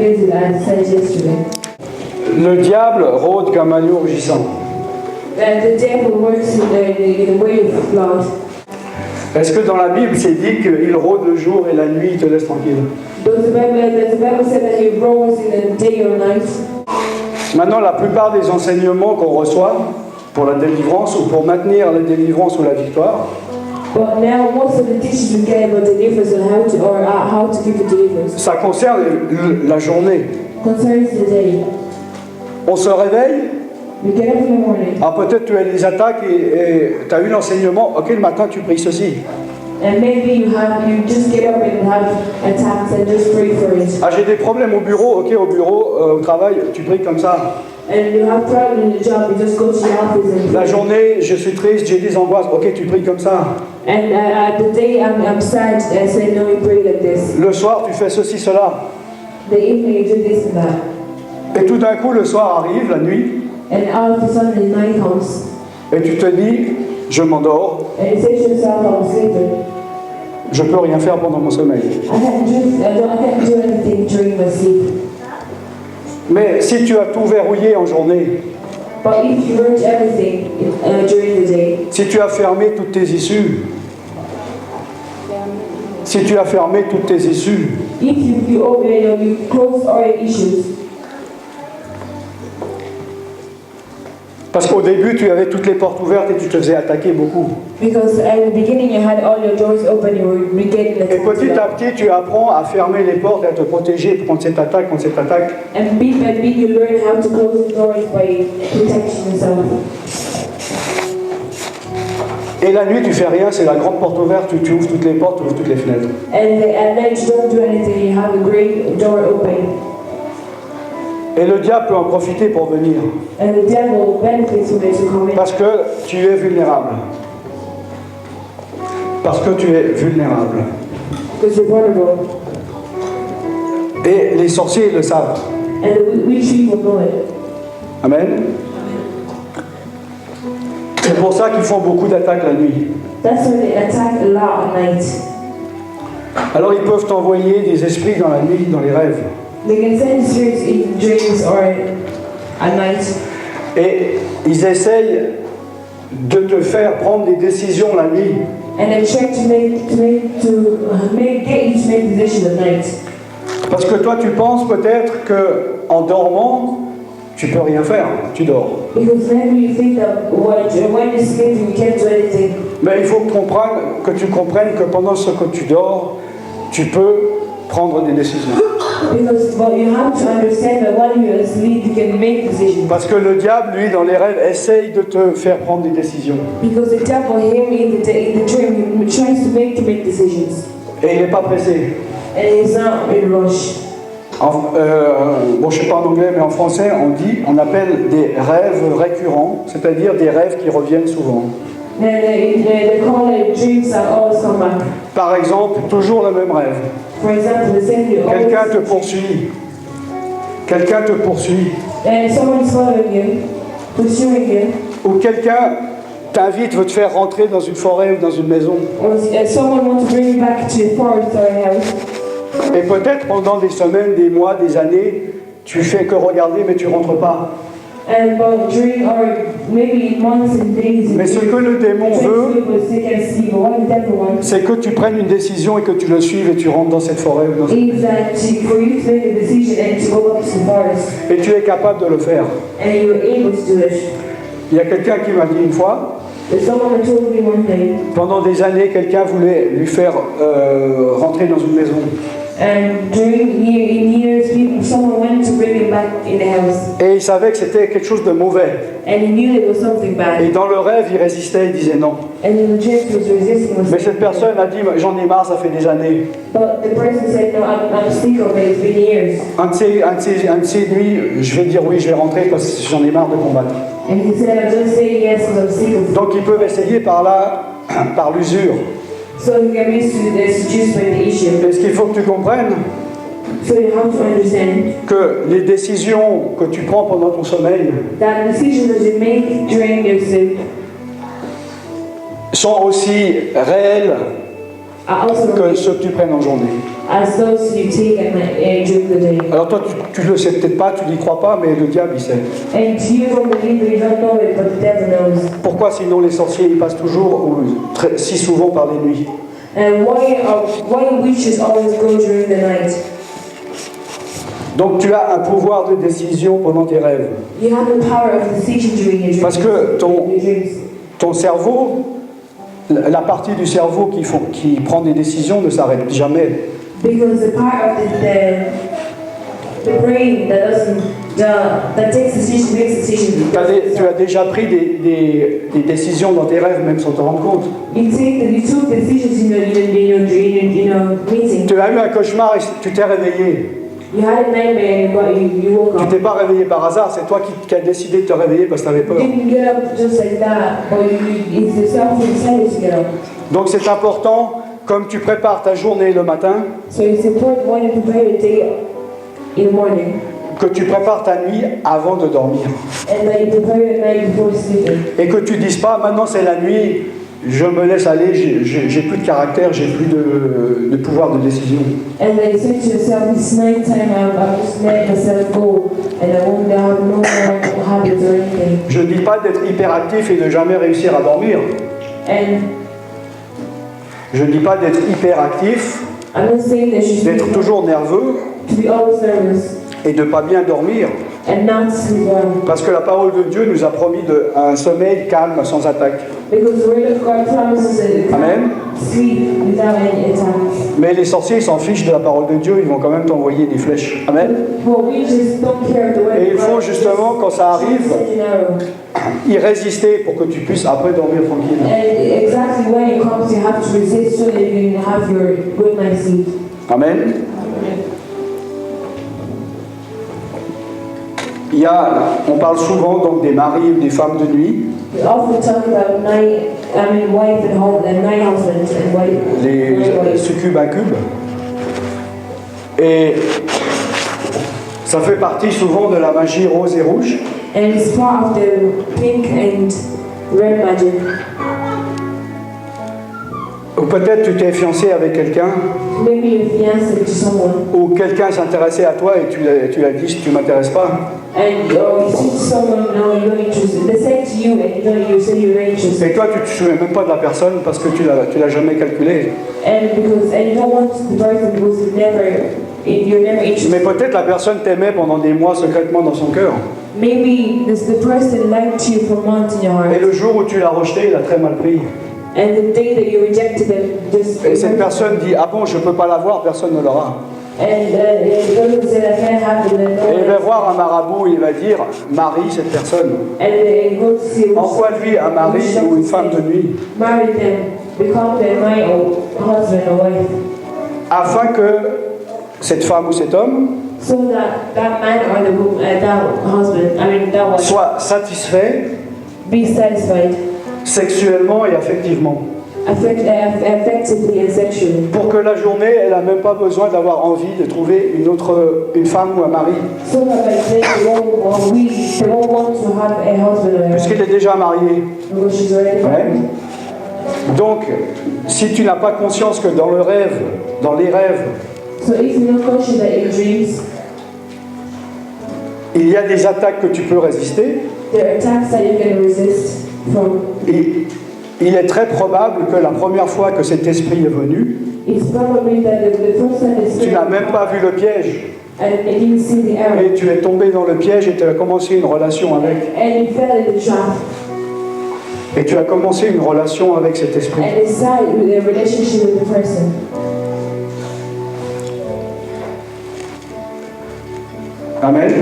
against it as I said yesterday. Le diable rôde comme un lion rugissant. The devil works in the way of God. Est-ce que dans la Bible c'est dit qu'il rôde le jour et la nuit, il te laisse tranquille? Does the Bible say that he roars in the day or night? Maintenant, la plupart des enseignements qu'on reçoit pour la délivrance ou pour maintenir la délivrance ou la victoire, But now most of the teachings we get about deliverance and how to give the deliverance ça concerne la journée. concerns the day. On se réveille, We get up in the morning, ah, peut-être tu as des attaques et tu as eu l'enseignement, ok, le matin tu pries ceci. and maybe you just get up and have attacks and just pray for it. Ah, j'ai des problèmes au bureau, ok, au bureau, au travail, tu pries comme ça. And you have problem in the job, you just go to the office and La pray. journée, je suis triste, j'ai des angoisses, ok, tu pries comme ça. And the day I'm sad, I say no, you pray like this. Le soir, tu fais ceci, cela. The evening you do this and that. Et tout d'un coup, le soir arrive, la nuit, And all of a sudden the night comes, et tu te dis, je m'endors, and you say to yourself, I'm sleeping. je peux rien faire pendant mon sommeil. I can't do anything during my sleep. Mais si tu as tout verrouillé en journée, But if you merge everything during the day, si tu as fermé toutes tes issues, si tu as fermé toutes tes issues, if you close all your issues, parce qu'au début tu avais toutes les portes ouvertes et tu te faisais attaquer beaucoup. because at the beginning you had all your doors open, you were getting Et petit à petit tu apprends à fermer les portes et à te protéger contre cette attaque, And bit by bit you learn how to close the doors by protecting yourself. Et la nuit tu fais rien, c'est la grande porte ouverte, tu ouvres toutes les portes, tu ouvres toutes les fenêtres. And at night you don't do anything, you have a great door open. Et le diable peut en profiter pour venir. And the devil benefits from it to come in. Parce que tu es vulnérable. Parce que tu es vulnérable. Because you're vulnerable. Et les sorciers le savent. And the witch people know it. Amen. C'est pour ça qu'ils font beaucoup d'attaques la nuit. That's why they attack a lot at night. Alors ils peuvent t'envoyer des esprits dans la nuit, dans les rêves. They can send spirits in dreams or at night. Et ils essayent de te faire prendre des décisions la nuit. And they try to get you to make decisions at night. Parce que toi tu penses peut-être que en dormant, tu peux rien faire, tu dors. Because maybe you think that when you're sleeping you can't do anything. Mais il faut que tu comprennes que pendant ce que tu dors, tu peux prendre des décisions. Because you have to understand that while you're asleep you can make decisions. Parce que le diable, lui, dans les rêves, essaye de te faire prendre des décisions. Because the devil here in the dream he tries to make decisions. Et il n'est pas pressé. And he's not in a rush. Bon, je ne sais pas en anglais, mais en français, on appelle des rêves récurrents, c'est-à-dire des rêves qui reviennent souvent. And they call it dreams that always come back. Par exemple, toujours le même rêve. For example, the same you always. Quelqu'un te poursuit. Quelqu'un te poursuit. And someone's following you, pursuing you. Ou quelqu'un t'invite, veut te faire rentrer dans une forêt ou dans une maison. Or someone wants to bring you back to a forest or a house. Et peut-être pendant des semaines, des mois, des années, tu fais que regarder mais tu rentres pas. And during or maybe months and days. Mais ce que le démon veut, c'est que tu prennes une décision et que tu le suives et tu rentres dans cette forêt ou dans cette maison. Et tu es capable de le faire. Il y a quelqu'un qui m'a dit une fois, pendant des années, quelqu'un voulait lui faire rentrer dans une maison. And in years, someone went to bring him back in the house. Et il savait que c'était quelque chose de mauvais. And he knew it was something bad. Et dans le rêve, il résistait, il disait non. And in the dream, he was resisting. Mais cette personne a dit, j'en ai marre, ça fait des années. But the person said, no, I'm sick of it. It's been years. Un de ces nuits, je vais dire oui, je vais rentrer parce que j'en ai marre de combattre. And he said, I just say yes because I'm sick of it. Donc ils peuvent essayer par l'usure. So you can be seduced by the issue. Et ce qu'il faut que tu comprennes, So you have to understand que les décisions que tu prends pendant ton sommeil that decisions that you make during your sleep sont aussi réelles are also que ceux que tu prennes en journée. as those you take at night, during the day. Alors toi, tu le sais peut-être pas, tu n'y crois pas, mais le diable, il sait. And you don't believe it, you don't know it, but the devil knows. Pourquoi sinon les sorciers, ils passent toujours, ou si souvent par les nuits? And why witches always go during the night? Donc tu as un pouvoir de décision pendant tes rêves. You have the power of decision during your dreams. Parce que your dreams. ton cerveau, la partie du cerveau qui prend des décisions ne s'arrête jamais. Because the part of the brain that takes decisions makes decisions. Tu as déjà pris des décisions dans tes rêves, même sans te rendre compte. You took decisions in your meeting. Tu as eu un cauchemar et tu t'es réveillé. You had a nightmare, but you woke Tu up. t'es pas réveillé par hasard, c'est toi qui as décidé de te réveiller parce que tu avais peur. You didn't get up just like that, but it's yourself who decided to get up. Donc c'est important, comme tu prépares ta journée le matin, So it's important when you prepare your day in the morning, que tu prépares ta nuit avant de dormir. and that you prepare your night before sleeping. Et que tu dises pas, maintenant c'est la nuit, je me laisse aller, j'ai plus de caractère, j'ai plus de pouvoir de décision. And then you say to yourself, it's night time, I'm just letting myself go, and I won't have no more habits or anything. Je ne dis pas d'être hyperactif et de jamais réussir à dormir. And Je ne dis pas d'être hyperactif, I'm not saying that you should d'être toujours nerveux to be always nervous et de ne pas bien dormir. and not sleep well. Parce que la parole de Dieu nous a promis un sommeil calme, sans attaque. Because the word of God promises that you Amen. can sleep without any attack. Mais les sorciers, ils s'en fichent de la parole de Dieu, ils vont quand même t'envoyer des flèches. Amen. But we just don't care of the word Et il of faut God. justement, quand ça arrive, Send an arrow. y résister pour que tu puisses après dormir tranquille. And exactly when it comes, you have to resist so that you can have your good night's sleep. Amen. On parle souvent donc des maris ou des femmes de nuit, We often talk about wife and home, and night husbands and wife. les night wives. succubes incubes. Et ça fait partie souvent de la magie rose et rouge. And it's part of the pink and red magic. Ou peut-être tu t'es fiancé avec quelqu'un, Maybe you're fiancé to someone, ou quelqu'un s'intéressait à toi et tu l'as dit, tu m'intéresses pas. and you see someone, no, you're not interested. They say to you, and you say you're not interested. Et toi, tu te souviens même pas de la personne parce que tu l'as jamais calculé. And you don't want the person because you're never Mais interested. peut-être la personne t'aimait pendant des mois secrètement dans son cœur. Maybe the person liked you for months in your Et heart, le jour où tu l'as rejeté, il a très mal pris. and the day that you rejected them, just Et cette personne dit, ah bon, je peux pas l'avoir, personne ne l'aura. the person said, I can't have it, and no Et il va one else. voir un marabout, il va dire, marie cette personne. And they go to see Envoie-lui un mari ou une femme de nuit, marry them, become their my husband or wife, afin que cette femme ou cet homme so that man or the woman, that wife, soit satisfait be satisfied sexuellement et affectivement. effectively and sexually. Pour que la journée, elle n'a même pas besoin d'avoir envie de trouver une femme ou un mari, So that like they won't want to have a husband or a wife puisqu'il est déjà marié. because she's already Ouais. married. Donc, si tu n'as pas conscience que dans les rêves, So if you're not conscious that in dreams il y a des attaques que tu peux résister, there are attacks that you can resist from, il est très probable que la première fois que cet esprit est venu, it's probably that the first time it's tu n'as même pas vu le piège, and you didn't see the arrow et tu es tombé dans le piège et tu as commencé une relation avec. and you fell in the trap. Et tu as commencé une relation avec cet esprit. And decide with a relationship with the person. Amen.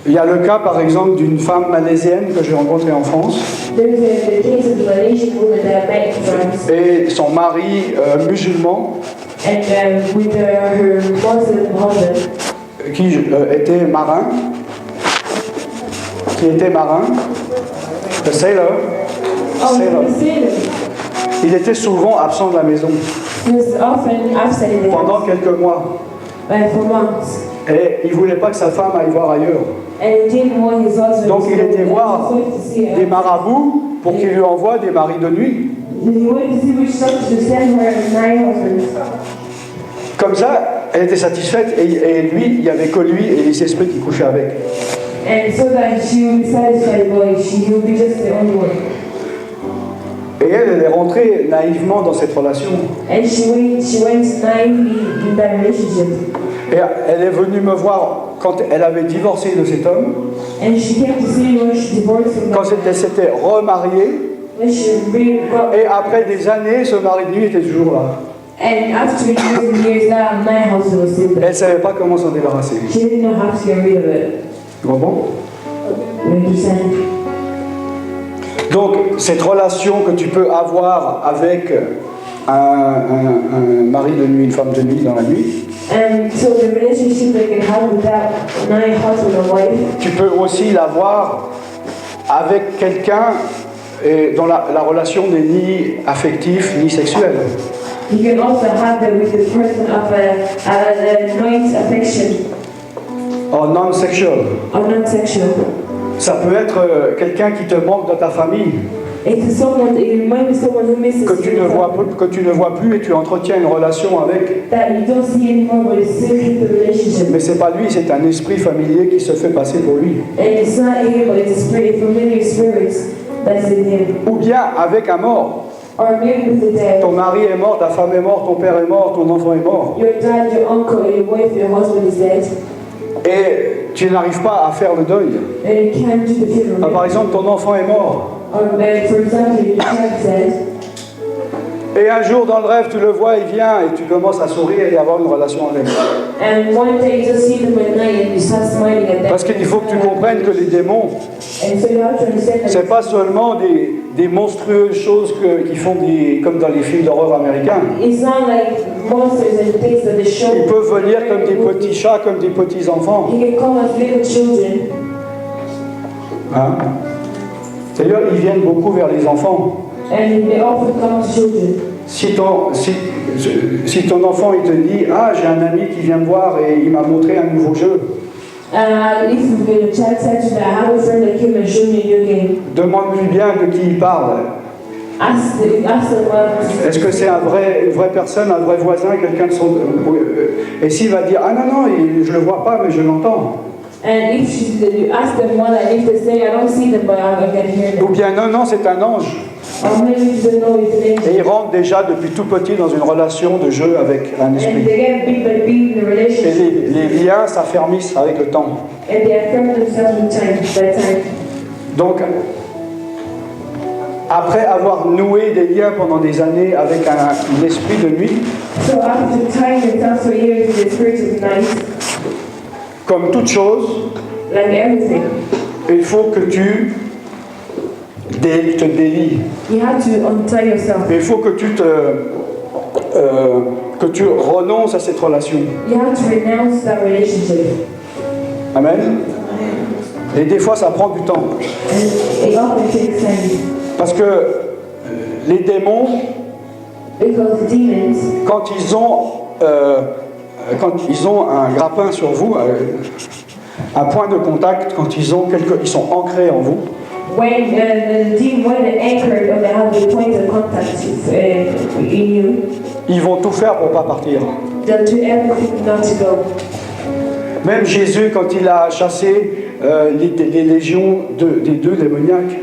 Il y a le cas, par exemple, d'une femme malaisienne que j'ai rencontrée en France, There's the case of the Malaysian woman that I met in France, et son mari musulman, and with her Muslim husband, qui était marin, le sailor. oh, Sailor. he said Il était souvent absent de la maison he was often absent in the pendant house quelques mois. for months, Et il ne voulait pas que sa femme aille voir ailleurs. and he didn't want his husband Donc to il go était there. voir He was going to see her. des marabouts pour qu'ils lui envoient des maris de nuit. he went to see which doctor to send her 9 husbands. Comme ça, elle était satisfaite et lui, il n'y avait que lui et les esprits qui couchaient avec. And so that she would be satisfied, but he would be just the only one. Et elle est rentrée naïvement dans cette relation. And she went naively in that relationship. Et elle est venue me voir quand elle avait divorcé de cet homme, And she came to see me when she divorced from quand elle s'était remariée, when she got. et après des années, ce mari de nuit était toujours là. And after years and years, that my husband was still Elle there. ne savait pas comment s'en débarrasser. She didn't know how to get rid of it. Tu comprends? You understand? Donc, cette relation que tu peux avoir avec un mari de nuit, une femme de nuit dans la nuit, And so the relationship that you can have with that my husband or wife, tu peux aussi l'avoir avec quelqu'un dont la relation n'est ni affective ni sexuelle. you can also have it with the person of a joint affection Or non-sexual. or non-sexual. Ça peut être quelqu'un qui te manque dans ta famille, It might be someone who misses que tu ne vois plus et tu entretiens une relation avec. that you don't see anymore, but it's still in the relationship. Mais c'est pas lui, c'est un esprit familier qui se fait passer pour lui. And it's not him, but it's a spirit, familiar spirits that's in him. Ou bien avec un mort. Or maybe with the dead. Ton mari est mort, ta femme est morte, ton père est mort, ton enfant est mort. Your dad, your uncle, your wife, your husband is dead. Et tu n'arrives pas à faire le deuil. And you can't do the funeral. Par exemple, ton enfant est mort. Or for example, your child is dead. Et un jour dans le rêve, tu le vois, il vient et tu commences à sourire et à avoir une relation avec lui. And one day you just see them at night and you start smiling at them. Parce qu'il faut que tu comprennes que les démons, And so you have to understand that c'est pas seulement des monstrueuses choses qui font comme dans les films d'horreur américains. it's not like monsters and things that they show. Ils peuvent venir comme des petits chats, comme des petits enfants. You can come as little children. Hein? D'ailleurs, ils viennent beaucoup vers les enfants. And they often come to children. Si ton enfant il te dit « Ah, j'ai un ami qui vient me voir et il m'a montré un nouveau jeu If the child said to me, I have a friend that came and showed me a new game. » demande-lui bien de qui il parle. Ask them what. Est-ce que c'est une vraie personne, un vrai voisin, quelqu'un de son... Et s'il va dire « Ah non, non, je ne le vois pas, mais je l'entends. » And if you ask them one, and if they say, I don't see them, but I can hear Ou them. bien « Non, non, c'est un ange. » Or maybe you don't know if they. Et il rentre déjà depuis tout petit dans une relation de jeu avec un And esprit. they get big by big in the Et relationship. les liens s'affermissent avec le temps. And they affirm themselves with time, by time. Donc, après avoir noué des liens pendant des années avec un esprit de nuit, So after tying yourself for years in the spirit of night, comme toute chose, like everything, il faut que tu te délies. you have to untie yourself. Il faut que tu renonces à cette relation. You have to renounce that relationship. Amen. Et des fois, ça prend du temps. And it often takes time. Parce que les démons, Because demons, quand ils ont un grappin sur vous, un point de contact, quand ils sont ancrés en vous, when they're anchored or they have the point of contact in you, ils vont tout faire pour ne pas partir. they'll do everything not to go. Même Jésus, quand il a chassé les légions des deux démoniaques,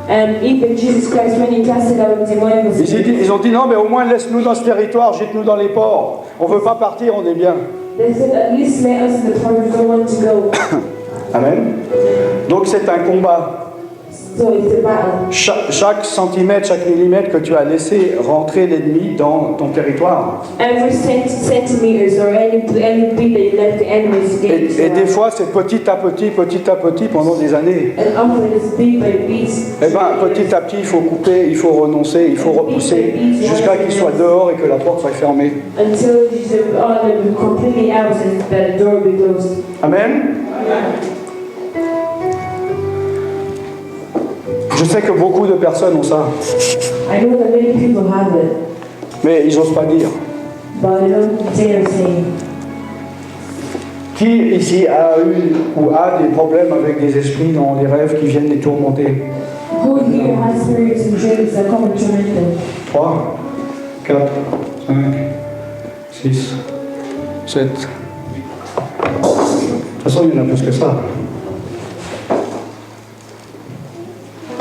And even Jesus Christ, when he casted out demonic spirits, ils ont dit non, mais au moins laisse-nous dans ce territoire, jette-nous dans les ports. On ne veut pas partir, on est bien. they said, at least let us in the part we don't want to go. Amen. Donc c'est un combat. So it's a battle. Chaque centimètre, chaque millimètre que tu as laissé rentrer l'ennemi dans ton territoire. Every centimeters or any bit that you let the enemies get. Et des fois, c'est petit à petit, pendant des années. And often it's bit by bit. Eh bien, petit à petit, il faut couper, il faut renoncer, il faut repousser, jusqu'à qu'il soit dehors et que la porte soit fermée. Until all of them completely out and that the door be closed. Amen. Je sais que beaucoup de personnes ont ça, I know that many people have it, mais ils n'osent pas dire. but I don't dare say. Qui ici a eu ou a des problèmes avec des esprits dans les rêves qui viennent les tourmenter? Who here has spirits and dreams that come tormented? 3, 4, 5, 6, 7. De toute façon, il y en a plus que ça.